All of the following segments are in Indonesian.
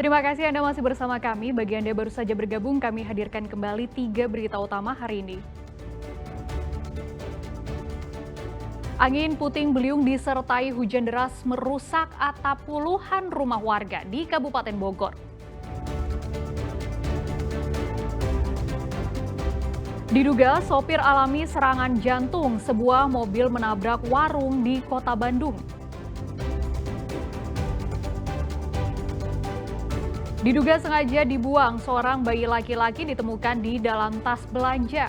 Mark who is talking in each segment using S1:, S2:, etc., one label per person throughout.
S1: Terima kasih Anda masih bersama kami. Bagi Anda baru saja bergabung, kami hadirkan kembali 3 berita utama hari ini. Angin puting beliung disertai hujan deras merusak atap puluhan rumah warga di Kabupaten Bogor. Diduga sopir alami serangan jantung, sebuah mobil menabrak warung di Kota Bandung. Diduga sengaja dibuang, seorang bayi laki-laki ditemukan di dalam tas belanja.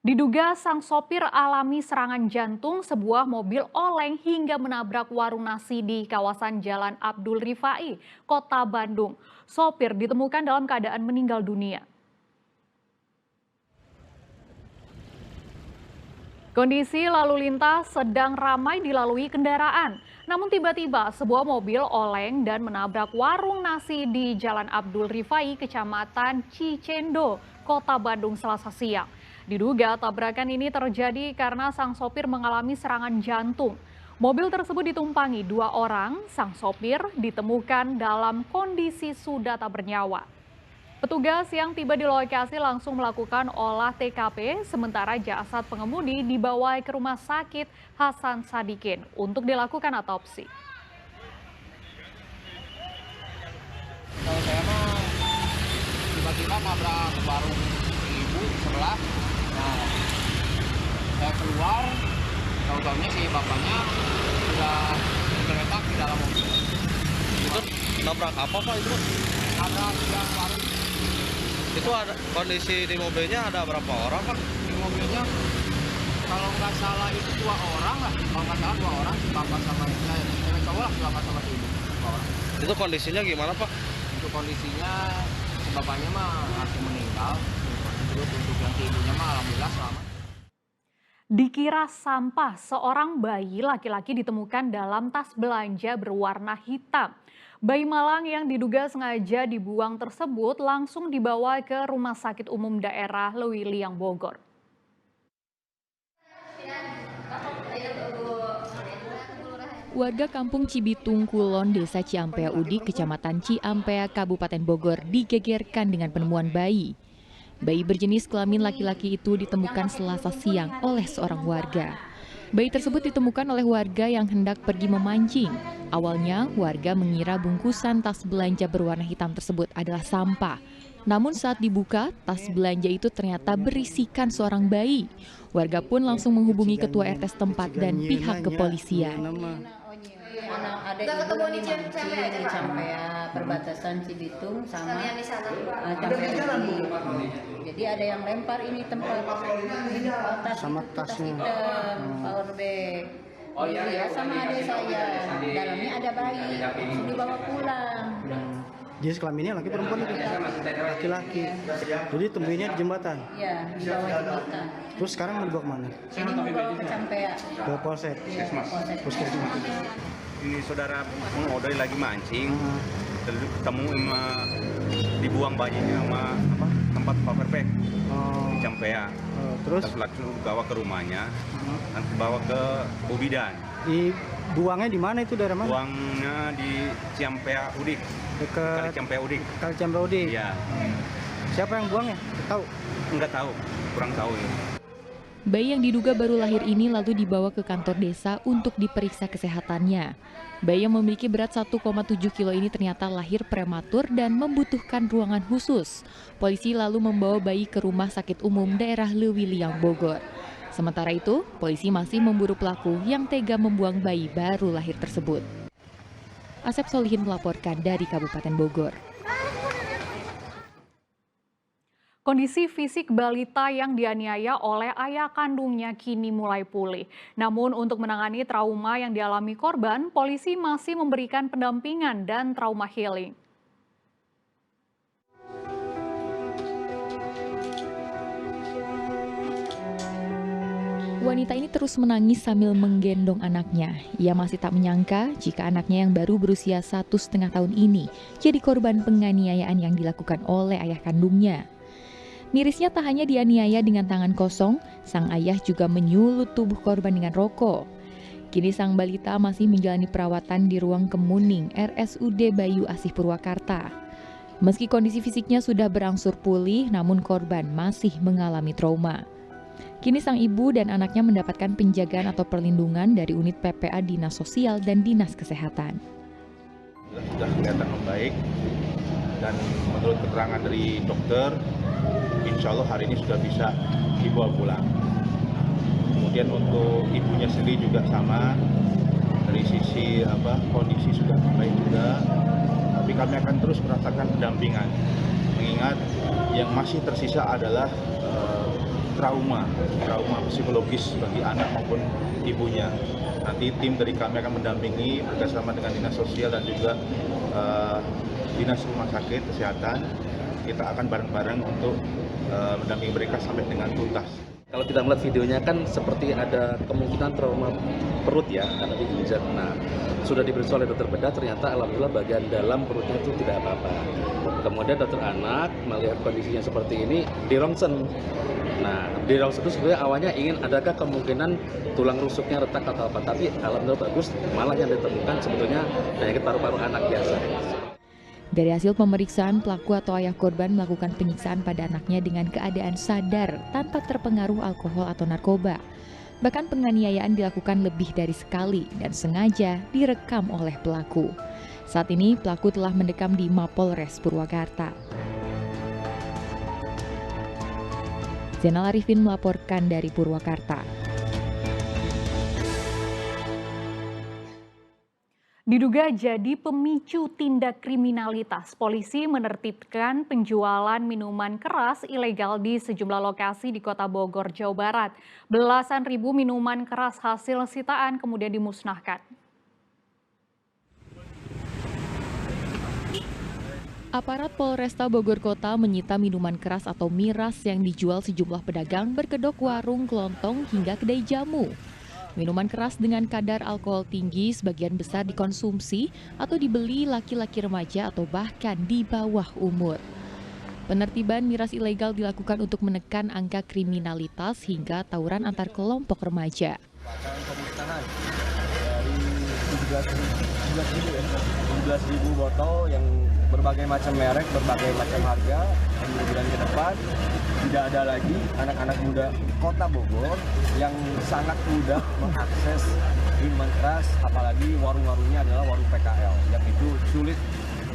S1: Diduga sang sopir alami serangan jantung, sebuah mobil oleng hingga menabrak warung nasi di kawasan Jalan Abdul Rifai, Kota Bandung. Sopir ditemukan dalam keadaan meninggal dunia. Kondisi lalu lintas sedang ramai dilalui kendaraan. Namun tiba-tiba sebuah mobil oleng dan menabrak warung nasi di Jalan Abdul Rifai, Kecamatan Cicendo, Kota Bandung Selasa siang. Diduga tabrakan ini terjadi karena sang sopir mengalami serangan jantung. Mobil tersebut ditumpangi 2 orang, sang sopir ditemukan dalam kondisi sudah tak bernyawa. Petugas yang tiba di lokasi langsung melakukan olah TKP, sementara jasad pengemudi dibawa ke Rumah Sakit Hasan Sadikin untuk dilakukan otopsi.
S2: Kalau saya mah tiba-tiba nabrak warung ibu sebelah. Nah, saya keluar, tahu-tahunya si bapaknya sudah tergeletak di dalam mobil.
S3: Itu nabrak apa Pak itu?
S2: Nabrak yang warung.
S3: Itu ada kondisi di mobilnya ada berapa orang Pak?
S2: Di mobilnya kalau nggak salah itu 2 orang lah. Kalau nggak salah 2 orang, si bapak sama cewek cowok lah, si bapak sama si ibu. 2 orang.
S3: Itu kondisinya gimana Pak?
S2: Untuk kondisinya si bapaknya mah langsung meninggal. Terus untuk yang si ibunya mah alhamdulillah selamat.
S1: Dikira sampah, seorang bayi laki-laki ditemukan dalam tas belanja berwarna hitam. Bayi malang yang diduga sengaja dibuang tersebut langsung dibawa ke Rumah Sakit Umum Daerah Lewiliang Bogor.
S4: Warga kampung Cibitung Kulon, Desa Ciampea Udik, Kecamatan Ciampea, Kabupaten Bogor digegerkan dengan penemuan bayi. Bayi berjenis kelamin laki-laki itu ditemukan Selasa siang oleh seorang warga. Bayi tersebut ditemukan oleh warga yang hendak pergi memancing. Awalnya, warga mengira bungkusan tas belanja berwarna hitam tersebut adalah sampah. Namun saat dibuka, tas belanja itu ternyata berisikan seorang bayi. Warga pun langsung menghubungi ketua RT setempat dan pihak kepolisian.
S5: Ada ibu di mancing di Ciampea, perbatasan Cibitung sama Ciampea. Jadi ada yang lempar ini tempat tas sama tasnya power bag. Oh iya, sama adik saya. Dalamnya ada bayi, sudah dibawa pulang.
S6: Dia kelaminnya laki perempuan itu? Laki-laki. Jadi temuinya di jembatan?
S5: Iya, di bawah jembatan.
S6: Terus sekarang mau dibawa kemana?
S5: Ini dibawa ke Ciampea.
S6: Ke Polsek?
S5: Iya, Polsek.
S6: Puskesmas.
S7: Ini saudara mengodoi lagi mancing, ketemu sama dibuang bayinya sama tempat power bag di Ciampea.
S6: Terus
S7: langsung bawa ke rumahnya, nanti bawa ke Bobidan.
S6: Buangnya di mana itu, daerah mana?
S7: Buangnya di Ciampea Udik. Kali Ciampea Udik.
S6: Kali Ciampea Udik.
S7: Iya.
S6: Siapa yang buangnya? Tahu?
S7: Enggak tahu, kurang tahu ya.
S4: Bayi yang diduga baru lahir ini lalu dibawa ke kantor desa untuk diperiksa kesehatannya. Bayi yang memiliki berat 1,7 kilo ini ternyata lahir prematur dan membutuhkan ruangan khusus. Polisi lalu membawa bayi ke Rumah Sakit Umum Daerah Lewiliang Bogor. Sementara itu, polisi masih memburu pelaku yang tega membuang bayi baru lahir tersebut. Asep Solihin melaporkan dari Kabupaten Bogor.
S1: Kondisi fisik balita yang dianiaya oleh ayah kandungnya kini mulai pulih. Namun untuk menangani trauma yang dialami korban, polisi masih memberikan pendampingan dan trauma healing.
S4: Wanita ini terus menangis sambil menggendong anaknya. Ia masih tak menyangka jika anaknya yang baru berusia 1,5 tahun ini jadi korban penganiayaan yang dilakukan oleh ayah kandungnya. Mirisnya tak hanya dianiaya dengan tangan kosong, sang ayah juga menyulut tubuh korban dengan rokok. Kini sang balita masih menjalani perawatan di ruang kemuning RSUD Bayu Asih Purwakarta. Meski kondisi fisiknya sudah berangsur pulih, namun korban masih mengalami trauma. Kini sang ibu dan anaknya mendapatkan penjagaan atau perlindungan dari unit PPA Dinas Sosial dan Dinas Kesehatan.
S8: Sudah kelihatan membaik dan menurut keterangan dari dokter, insya Allah hari ini sudah bisa dibawa pulang. Kemudian untuk ibunya sendiri juga sama, dari sisi kondisi sudah membaik juga. Tapi kami akan terus merasakan pendampingan, mengingat yang masih tersisa adalah trauma psikologis bagi anak maupun ibunya. Nanti tim dari kami akan mendampingi bersama dengan Dinas Sosial dan juga Dinas Rumah Sakit Kesehatan. Kita akan bareng-bareng untuk mendampingi mereka sampai dengan tuntas.
S9: Kalau kita melihat videonya kan seperti ada kemungkinan trauma perut ya, karena diinjak. Nah, sudah diperiksa oleh dokter bedah, ternyata alhamdulillah bagian dalam perutnya itu tidak apa-apa. Kemudian dokter anak melihat kondisinya seperti ini, di rongsen. Nah, di rongsen itu sebenarnya awalnya ingin adakah kemungkinan tulang rusuknya retak atau apa, tapi alhamdulillah bagus, malah yang ditemukan sebetulnya penyakit paru-paru anak biasa.
S4: Dari hasil pemeriksaan, pelaku atau ayah korban melakukan penyiksaan pada anaknya dengan keadaan sadar tanpa terpengaruh alkohol atau narkoba. Bahkan penganiayaan dilakukan lebih dari sekali dan sengaja direkam oleh pelaku. Saat ini pelaku telah mendekam di Mapolres Purwakarta. Zainal Arifin melaporkan dari Purwakarta.
S1: Diduga jadi pemicu tindak kriminalitas, polisi menertibkan penjualan minuman keras ilegal di sejumlah lokasi di Kota Bogor, Jawa Barat. Belasan ribu minuman keras hasil sitaan kemudian dimusnahkan.
S4: Aparat Polresta Bogor Kota menyita minuman keras atau miras yang dijual sejumlah pedagang berkedok warung kelontong hingga kedai jamu. Minuman keras dengan kadar alkohol tinggi sebagian besar dikonsumsi atau dibeli laki-laki remaja atau bahkan di bawah umur. Penertiban miras ilegal dilakukan untuk menekan angka kriminalitas hingga tawuran antar kelompok remaja.
S10: Pemusnahan dari 17.000 botol yang berbagai macam merek, berbagai macam harga, dan bulan ke depan tidak ada lagi anak-anak muda Kota Bogor yang sangat mudah mengakses minuman keras, apalagi warung-warungnya adalah warung PKL yang itu sulit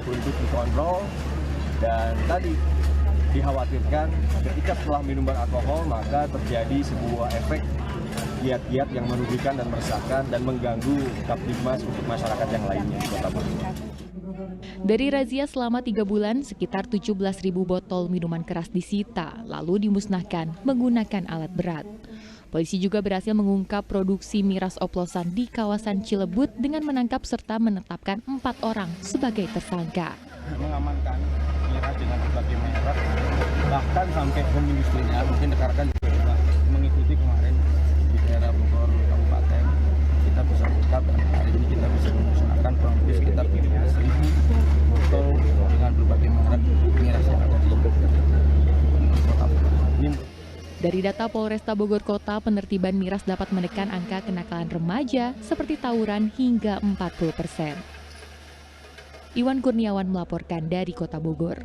S10: untuk dikontrol, dan tadi dikhawatirkan ketika setelah minum beralkohol maka terjadi sebuah efek giat-giat yang merugikan dan meresahkan dan mengganggu Kaptibmas untuk masyarakat yang lainnya di Kota Bogor.
S4: Dari razia selama 3 bulan, sekitar 17.000 botol minuman keras disita, lalu dimusnahkan menggunakan alat berat. Polisi juga berhasil mengungkap produksi miras oplosan di kawasan Cilebut dengan menangkap serta menetapkan 4 orang sebagai tersangka.
S10: Mengamankan miras dengan berbagai merek, bahkan sampai home industry-nya, mungkin rekan-rekan juga mengikuti kemarin di daerah Bogor Kabupaten. Kita bisa ungkap dan hari ini kita bisa memusnahkan kurang lebih sekitar 17.000 botol dengan berbagai merek miras yang ada di Kota Bogor.
S4: Dari data Polresta Bogor Kota, penertiban miras dapat menekan angka kenakalan remaja seperti tawuran hingga 40%. Iwan Kurniawan melaporkan dari Kota Bogor.